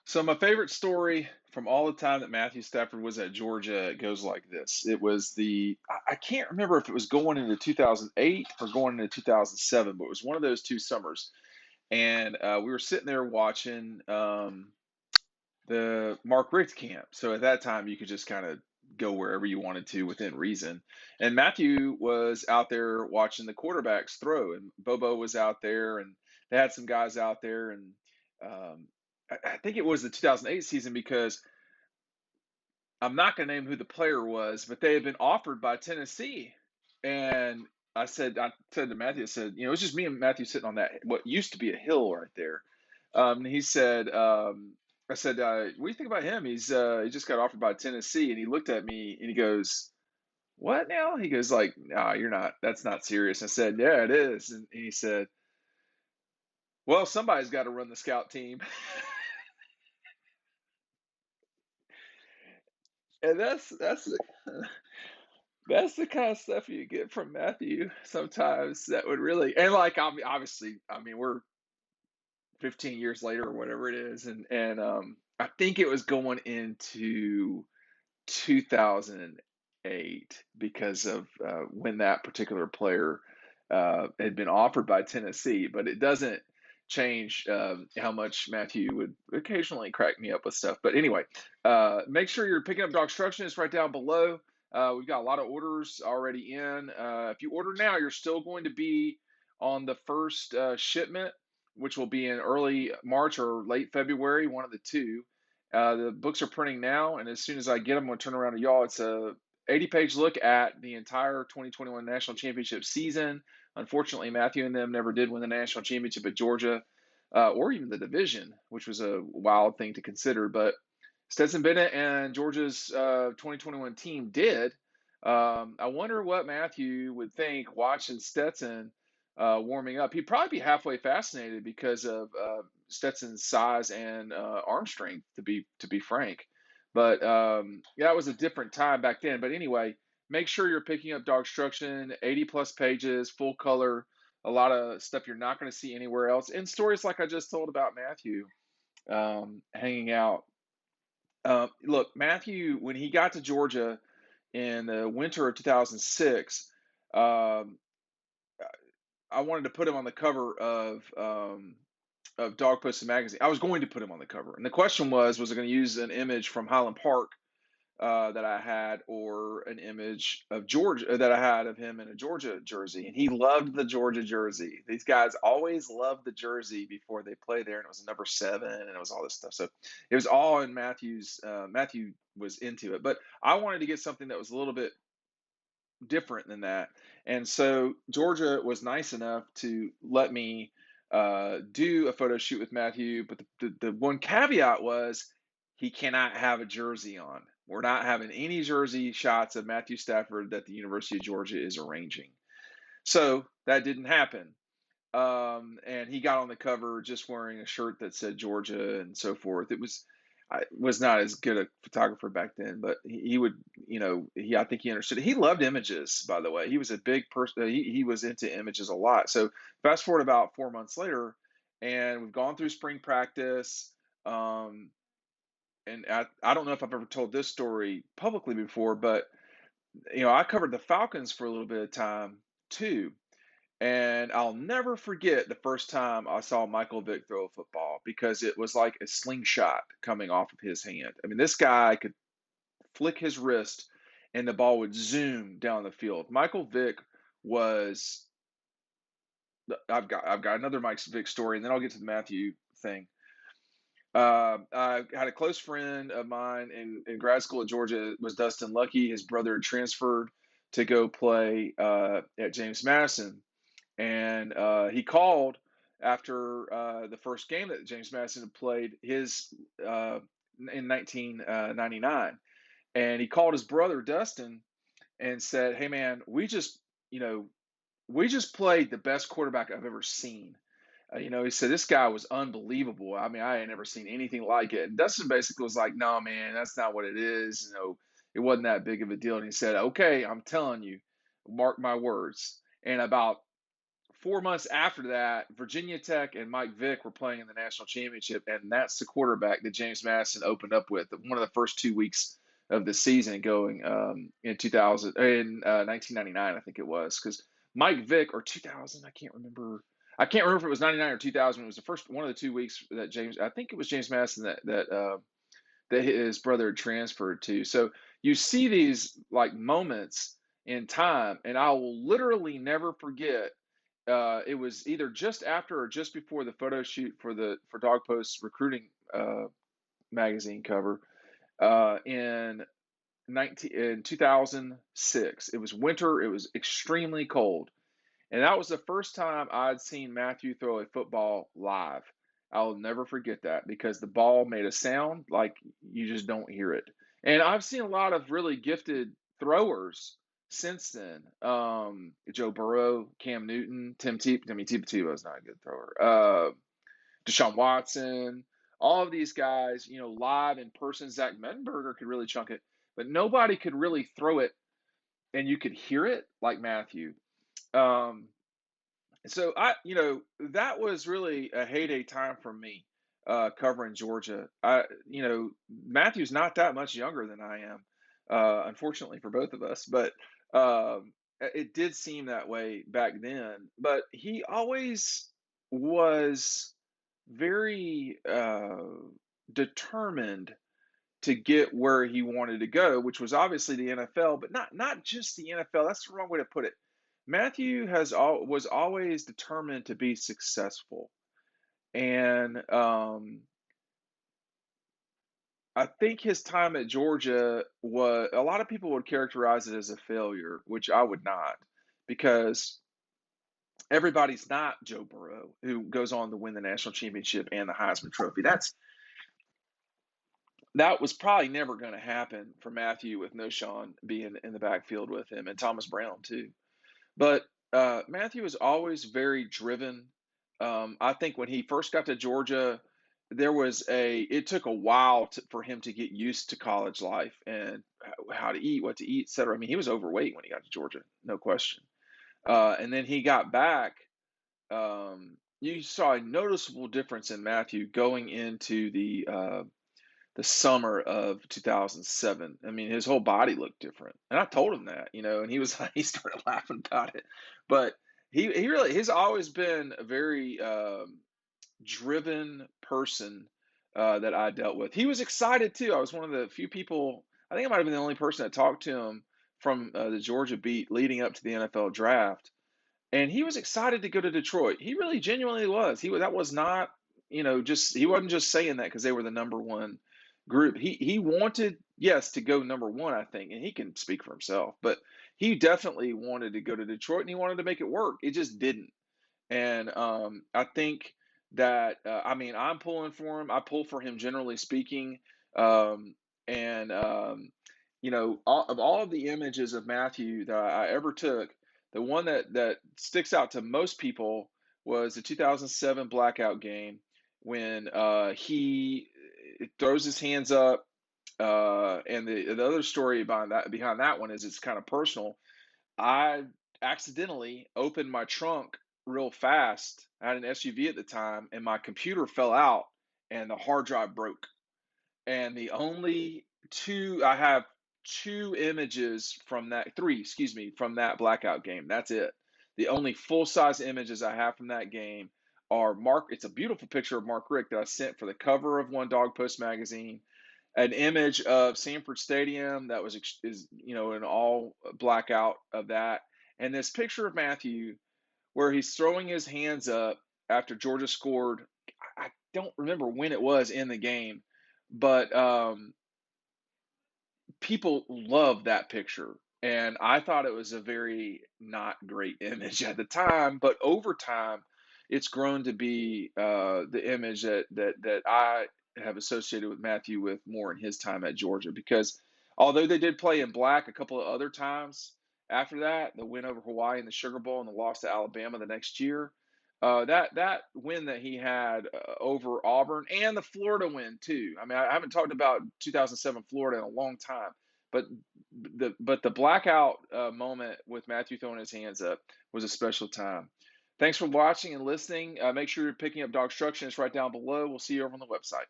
So my favorite story from all the time that Matthew Stafford was at Georgia goes like this. It was I can't remember if it was going into 2008 or going into 2007, but it was one of those two summers. And we were sitting there watching the Mark Richt camp. So at that time, you could just kind of go wherever you wanted to within reason. And Matthew was out there watching the quarterbacks throw, and Bobo was out there, and they had some guys out there, and I think it was the 2008 season because I'm not going to name who the player was, but they had been offered by Tennessee, and I said to Matthew, I said, it was just me and Matthew sitting on that what used to be a hill right there. And he said, I said, what do you think about him? He just got offered by Tennessee, and he looked at me and he goes, "What now?" He goes like, "No, you're not. That's not serious." I said, "Yeah, it is." And he said, "Well, somebody's got to run the scout team," and that's the kind of stuff you get from Matthew sometimes that would really and like obviously, I mean, we're 15 years later or whatever it is, and I think it was going into 2008 because of when that particular player had been offered by Tennessee, but it doesn't change how much Matthew would occasionally crack me up with stuff. But anyway, make sure you're picking up Dogstruction. It's right down below. We've got a lot of orders already in. If you order now, you're still going to be on the first shipment, which will be in early March or late February, one of the two. The books are printing now, and as soon as I get them, I'm going to turn around to y'all. It's a 80-page look at the entire 2021 national championship season. Unfortunately, Matthew and them never did win the national championship at Georgia, or even the division, which was a wild thing to consider. But Stetson Bennett and Georgia's 2021 team did. I wonder what Matthew would think watching Stetson warming up. He'd probably be halfway fascinated because of Stetson's size and arm strength, to be frank. But yeah, it was a different time back then. But anyway, make sure you're picking up Dogstruction, 80 plus pages, full color, a lot of stuff you're not going to see anywhere else, and stories like I just told about Matthew hanging out. Look, Matthew, when he got to Georgia in the winter of 2006, um, I wanted to put him on the cover of Dogpost magazine. I was going to put him on the cover, and the question was I going to use an image from Highland Park that I had, or an image of Georgia that I had of him in a Georgia jersey, and he loved the Georgia jersey. These guys always loved the jersey before they play there, and it was number 7, and it was all this stuff. So it was all in Matthew's. Matthew was into it, but I wanted to get something that was a little bit different than that. And so Georgia was nice enough to let me do a photo shoot with Matthew. But the one caveat was he cannot have a jersey on. We're not having any jersey shots of Matthew Stafford that the University of Georgia is arranging. So that didn't happen. And he got on the cover just wearing a shirt that said Georgia and so forth. I was not as good a photographer back then, but he would, I think he understood it. He loved images, by the way. He was a big person. He was into images a lot. So fast forward about 4 months later, and we've gone through spring practice. And I don't know if I've ever told this story publicly before, but I covered the Falcons for a little bit of time too. And I'll never forget the first time I saw Michael Vick throw a football, because it was like a slingshot coming off of his hand. I mean, this guy could flick his wrist and the ball would zoom down the field. Michael Vick was. I've got another Mike Vick story, and then I'll get to the Matthew thing. I had a close friend of mine in grad school at Georgia, was Dustin Lucky. His brother had transferred to go play at James Madison. And he called after the first game that James Madison had played in 1999. And he called his brother Dustin and said, "Hey man, we just played the best quarterback I've ever seen." He said this guy was unbelievable. I mean, I had never seen anything like it. And Dustin basically was like, "No, man, that's not what it is. It wasn't that big of a deal." And he said, "Okay, I'm telling you, mark my words." And about 4 months after that, Virginia Tech and Mike Vick were playing in the national championship, and that's the quarterback that James Madison opened up with one of the first 2 weeks of the season, going in 2000 in 1999, I think it was, because Mike Vick, or 2000, I can't remember. I can't remember if it was 99 or 2000. It was the first one of the 2 weeks that I think it was James Madison that his brother had transferred to. So you see these like moments in time, and I will literally never forget. It was either just after or just before the photo shoot for Dogpost recruiting magazine cover in 2006. It was winter. It was extremely cold, and that was the first time I'd seen Matthew throw a football live. I'll never forget that, because the ball made a sound like you just don't hear it. And I've seen a lot of really gifted throwers since then. Joe Burrow, Cam Newton, Tim Tebow. I mean, Tebow is not a good thrower. Deshaun Watson, all of these guys, live in person. Zach Mettenberger could really chunk it, but nobody could really throw it and you could hear it like Matthew. Um, so that was really a heyday time for me, covering Georgia. Matthew's not that much younger than I am, unfortunately for both of us, but it did seem that way back then. But he always was very determined to get where he wanted to go, which was obviously the NFL, but not just the NFL. That's the wrong way to put it. Matthew was always determined to be successful, and I think his time at Georgia was, a lot of people would characterize it as a failure, which I would not, because everybody's not Joe Burrow, who goes on to win the national championship and the Heisman Trophy. That was probably never going to happen for Matthew, with No. Sean being in the backfield with him, and Thomas Brown too. But Matthew was always very driven. I think when he first got to Georgia, it took a while for him to get used to college life and how to eat, what to eat, etc. I mean, he was overweight when he got to Georgia, no question. And then he got back. You saw a noticeable difference in Matthew going into the summer of 2007. I mean, his whole body looked different, and I told him that, and he was like, he started laughing about it. But he's always been a very driven person that I dealt with. He was excited too. I was one of the few people. I think I might have been the only person that talked to him from the Georgia beat leading up to the NFL draft, and he was excited to go to Detroit. He really genuinely was. That was not, just, he wasn't just saying that because they were the number one group. He wanted, yes, to go number one, I think, and he can speak for himself, but he definitely wanted to go to Detroit, and he wanted to make it work. It just didn't. And I think that I mean, I'm pulling for him. I pull for him, generally speaking. And of all of the images of Matthew that I ever took, the one that sticks out to most people was the 2007 blackout game, when he throws his hands up. And the other story behind that one is, it's kind of personal. I accidentally opened my trunk real fast. I had an SUV at the time, and my computer fell out, and the hard drive broke. And I have two images from that, three, excuse me, from that blackout game. That's it. The only full size images I have from that game are it's a beautiful picture of Mark Richt that I sent for the cover of one Dogpost magazine, an image of Sanford Stadium that is an all blackout of that, and this picture of Matthew where he's throwing his hands up after Georgia scored. I don't remember when it was in the game, but people loved that picture, and I thought it was a very not great image at the time, but over time it's grown to be the image that I have associated with Matthew with more in his time at Georgia, because although they did play in black a couple of other times after that, the win over Hawaii in the Sugar Bowl and the loss to Alabama the next year, that win that he had over Auburn, and the Florida win too. I mean, I haven't talked about 2007 Florida in a long time, but the blackout moment with Matthew throwing his hands up was a special time. Thanks for watching and listening. Make sure you're picking up Dogstruction. It's right down below. We'll see you over on the website.